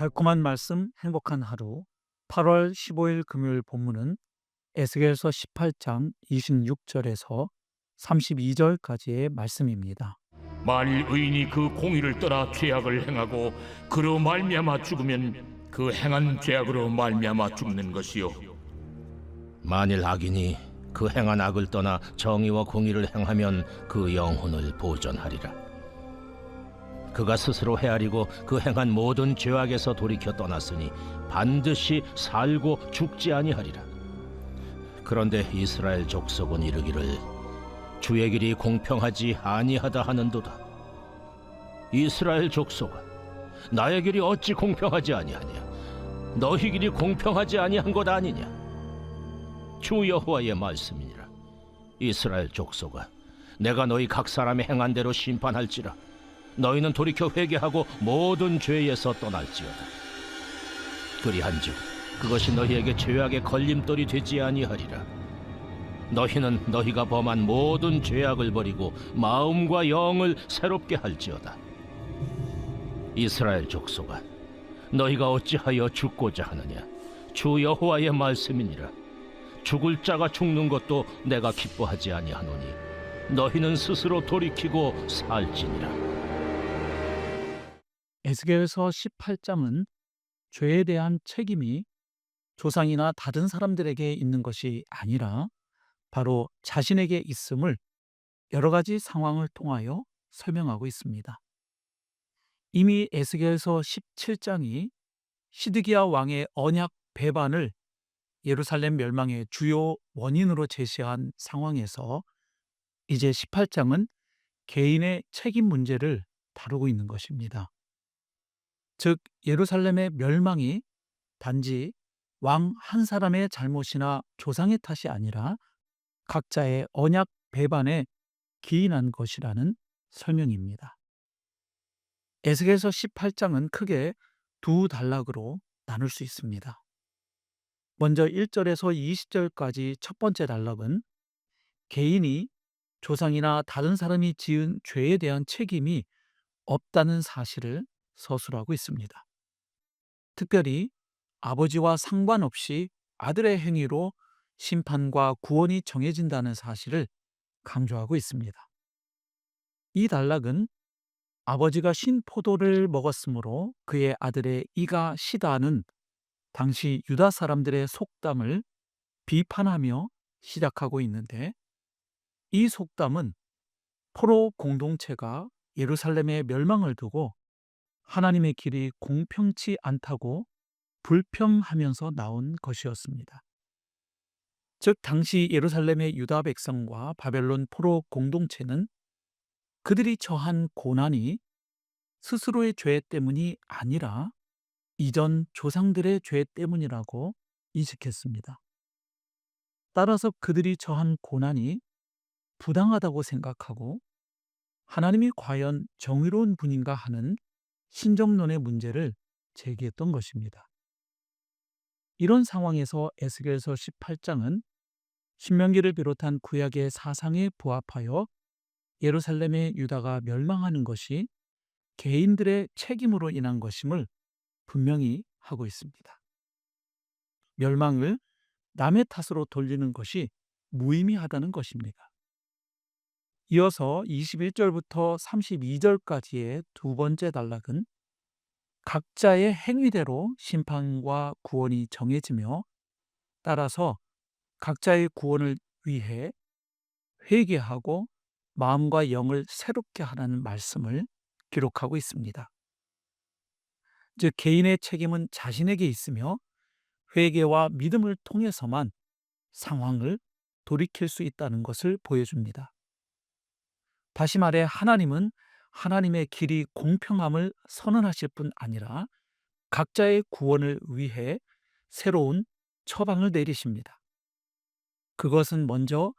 달콤한 말씀, 행복한 하루. 8월 15일 금요일 본문은 에스겔서 18장 26절에서 32절까지의 말씀입니다. 만일 의인이 그 공의를 떠나 죄악을 행하고 그로 말미암아 죽으면 그 행한 죄악으로 말미암아 죽는 것이요, 만일 악인이 그 행한 악을 떠나 정의와 공의를 행하면 그 영혼을 보전하리라. 그가 스스로 헤아리고 그 행한 모든 죄악에서 돌이켜 떠났으니 반드시 살고 죽지 아니하리라. 그런데 이스라엘 족속은 이르기를 주의 길이 공평하지 아니하다 하는도다. 이스라엘 족속아, 나의 길이 어찌 공평하지 아니하냐? 너희 길이 공평하지 아니한 것 아니냐? 주 여호와의 말씀이니라. 이스라엘 족속아, 내가 너희 각 사람의 행한 대로 심판할지라. 너희는 돌이켜 회개하고 모든 죄에서 떠날지어다. 그리한즉 그것이 너희에게 죄악의 걸림돌이 되지 아니하리라. 너희는 너희가 범한 모든 죄악을 버리고 마음과 영을 새롭게 할지어다. 이스라엘 족속아, 너희가 어찌하여 죽고자 하느냐? 주 여호와의 말씀이니라. 죽을 자가 죽는 것도 내가 기뻐하지 아니하노니 너희는 스스로 돌이키고 살지니라. 에스겔서 18장은 죄에 대한 책임이 조상이나 다른 사람들에게 있는 것이 아니라 바로 자신에게 있음을 여러 가지 상황을 통하여 설명하고 있습니다. 이미 에스겔서 17장이 시드기야 왕의 언약 배반을 예루살렘 멸망의 주요 원인으로 제시한 상황에서 이제 18장은 개인의 책임 문제를 다루고 있는 것입니다. 즉, 예루살렘의 멸망이 단지 왕 한 사람의 잘못이나 조상의 탓이 아니라 각자의 언약 배반에 기인한 것이라는 설명입니다. 에스겔서 18장은 크게 두 단락으로 나눌 수 있습니다. 먼저 1절에서 20절까지 첫 번째 단락은 개인이 조상이나 다른 사람이 지은 죄에 대한 책임이 없다는 사실을 서술하고 있습니다. 특별히 아버지와 상관없이 아들의 행위로 심판과 구원이 정해진다는 사실을 강조하고 있습니다. 이 단락은 아버지가 신 포도를 먹었으므로 그의 아들의 이가 시다는 당시 유다 사람들의 속담을 비판하며 시작하고 있는데, 이 속담은 포로 공동체가 예루살렘의 멸망을 두고 하나님의 길이 공평치 않다고 불평하면서 나온 것이었습니다. 즉, 당시 예루살렘의 유다 백성과 바벨론 포로 공동체는 그들이 처한 고난이 스스로의 죄 때문이 아니라 이전 조상들의 죄 때문이라고 인식했습니다. 따라서 그들이 처한 고난이 부당하다고 생각하고 하나님이 과연 정의로운 분인가 하는 신정론의 문제를 제기했던 것입니다. 이런 상황에서 에스겔서 18장은 신명기를 비롯한 구약의 사상에 부합하여 예루살렘의 유다가 멸망하는 것이 개인들의 책임으로 인한 것임을 분명히 하고 있습니다. 멸망을 남의 탓으로 돌리는 것이 무의미하다는 것입니다. 이어서 21절부터 32절까지의 두 번째 단락은 각자의 행위대로 심판과 구원이 정해지며 따라서 각자의 구원을 위해 회개하고 마음과 영을 새롭게 하라는 말씀을 기록하고 있습니다. 즉, 개인의 책임은 자신에게 있으며 회개와 믿음을 통해서만 상황을 돌이킬 수 있다는 것을 보여줍니다. 다시 말해 하나님은 하나님의 길이 공평함을 선언하실 뿐 아니라 각자의 구원을 위해 새로운 처방을 내리십니다. 그것은 먼저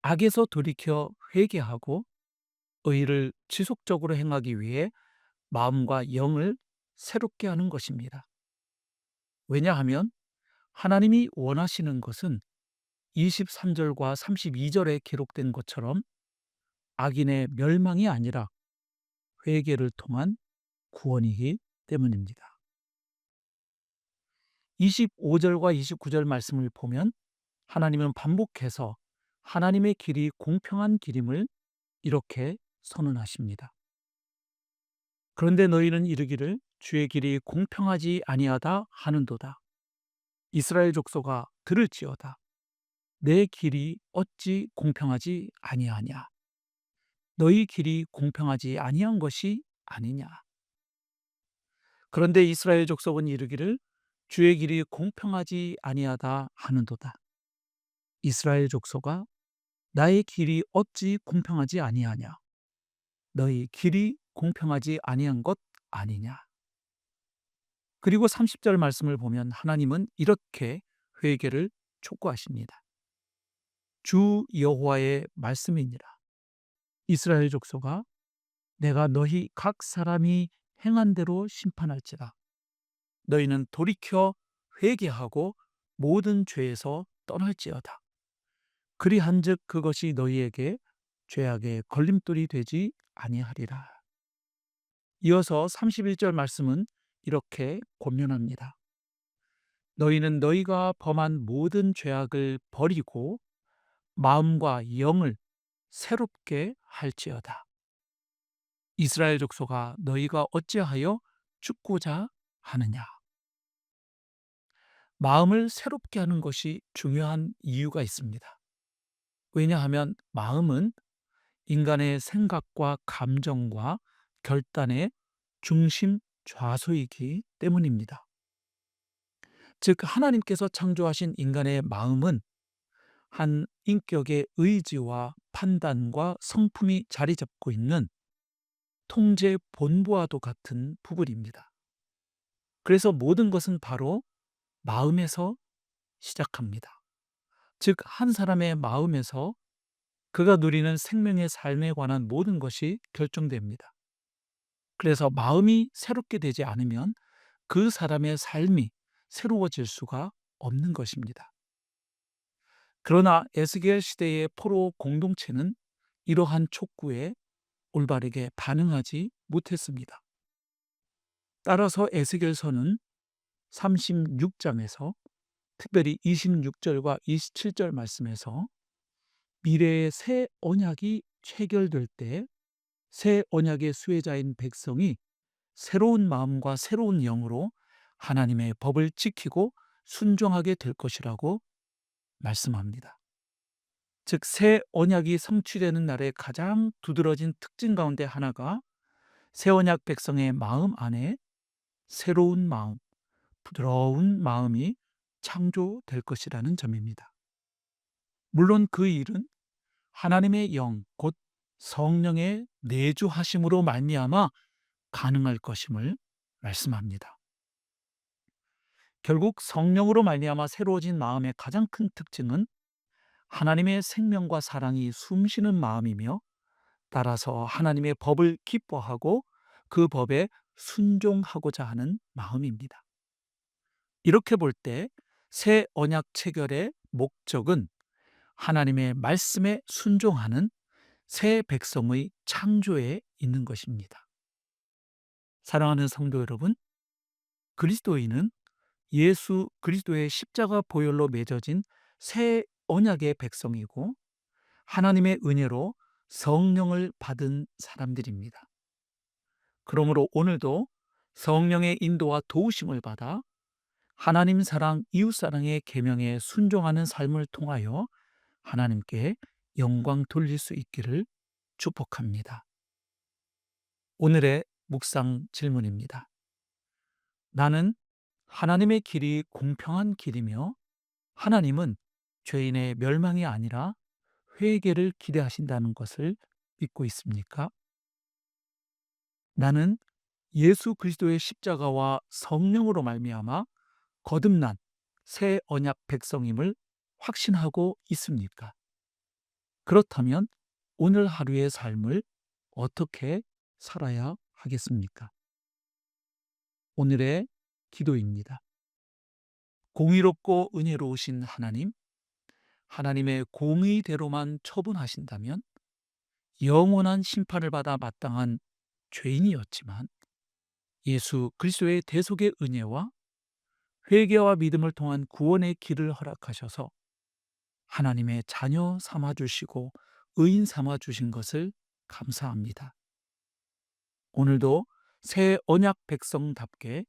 악에서 돌이켜 회개하고 의를 지속적으로 행하기 위해 마음과 영을 새롭게 하는 것입니다. 왜냐하면 하나님이 원하시는 것은 23절과 32절에 기록된 것처럼 악인의 멸망이 아니라 회개를 통한 구원이기 때문입니다. 25절과 29절 말씀을 보면 하나님은 반복해서 하나님의 길이 공평한 길임을 이렇게 선언하십니다. 그런데 너희는 이르기를 주의 길이 공평하지 아니하다 하는도다. 이스라엘 족속아 들을지어다. 내 길이 어찌 공평하지 아니하냐. 너희 길이 공평하지 아니한 것이 아니냐. 그런데 이스라엘 족속은 이르기를 주의 길이 공평하지 아니하다 하는도다. 이스라엘 족속아 나의 길이 어찌 공평하지 아니하냐. 너희 길이 공평하지 아니한 것 아니냐. 그리고 30절 말씀을 보면 하나님은 이렇게 회개를 촉구하십니다. 주 여호와의 말씀이니라. 이스라엘 족속아 내가 너희 각 사람이 행한 대로 심판할지라. 너희는 돌이켜 회개하고 모든 죄에서 떠날지어다. 그리한즉 그것이 너희에게 죄악의 걸림돌이 되지 아니하리라. 이어서 31절 말씀은 이렇게 권면합니다. 너희는 너희가 범한 모든 죄악을 버리고 마음과 영을 새롭게 할지어다. 이스라엘 족속아 너희가 어찌하여 죽고자 하느냐. 마음을 새롭게 하는 것이 중요한 이유가 있습니다. 왜냐하면 마음은 인간의 생각과 감정과 결단의 중심 좌소이기 때문입니다. 즉 하나님께서 창조하신 인간의 마음은 한 인격의 의지와 판단과 성품이 자리 잡고 있는 통제 본부와도 같은 부분입니다. 그래서 모든 것은 바로 마음에서 시작합니다. 즉 한 사람의 마음에서 그가 누리는 생명의 삶에 관한 모든 것이 결정됩니다. 그래서 마음이 새롭게 되지 않으면 그 사람의 삶이 새로워질 수가 없는 것입니다. 그러나 에스겔 시대의 포로 공동체는 이러한 촉구에 올바르게 반응하지 못했습니다. 따라서 에스겔서는 36장에서 특별히 26절과 27절 말씀에서 미래의 새 언약이 체결될 때 새 언약의 수혜자인 백성이 새로운 마음과 새로운 영으로 하나님의 법을 지키고 순종하게 될 것이라고 말씀합니다. 즉 새 언약이 성취되는 날의 가장 두드러진 특징 가운데 하나가 새 언약 백성의 마음 안에 새로운 마음, 부드러운 마음이 창조될 것이라는 점입니다. 물론 그 일은 하나님의 영, 곧 성령의 내주하심으로 말미암아 가능할 것임을 말씀합니다. 결국 성령으로 말미암아 새로워진 마음의 가장 큰 특징은 하나님의 생명과 사랑이 숨쉬는 마음이며 따라서 하나님의 법을 기뻐하고 그 법에 순종하고자 하는 마음입니다. 이렇게 볼 때 새 언약 체결의 목적은 하나님의 말씀에 순종하는 새 백성의 창조에 있는 것입니다. 사랑하는 성도 여러분, 그리스도인은 예수 그리스도의 십자가 보혈로 맺어진 새 언약의 백성이고 하나님의 은혜로 성령을 받은 사람들입니다. 그러므로 오늘도 성령의 인도와 도우심을 받아 하나님 사랑, 이웃 사랑의 계명에 순종하는 삶을 통하여 하나님께 영광 돌릴 수 있기를 축복합니다. 오늘의 묵상 질문입니다. 나는 하나님의 길이 공평한 길이며 하나님은 죄인의 멸망이 아니라 회개를 기대하신다는 것을 믿고 있습니까? 나는 예수 그리스도의 십자가와 성령으로 말미암아 거듭난 새 언약 백성임을 확신하고 있습니까? 그렇다면 오늘 하루의 삶을 어떻게 살아야 하겠습니까? 오늘의 기도입니다. 공의롭고 은혜로우신 하나님, 하나님의 공의대로만 처분하신다면 영원한 심판을 받아 마땅한 죄인이었지만 예수 그리스도의 대속의 은혜와 회개와 믿음을 통한 구원의 길을 허락하셔서 하나님의 자녀 삼아 주시고 의인 삼아 주신 것을 감사합니다. 오늘도 새 언약 백성답게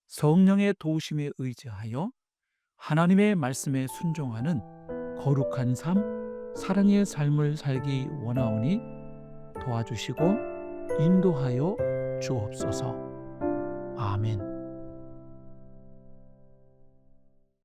성령의 도우심에 의지하여 하나님의 말씀에 순종하는 거룩한 삶, 사랑의 삶을 살기 원하오니 도와주시고 인도하여 주옵소서. 아멘.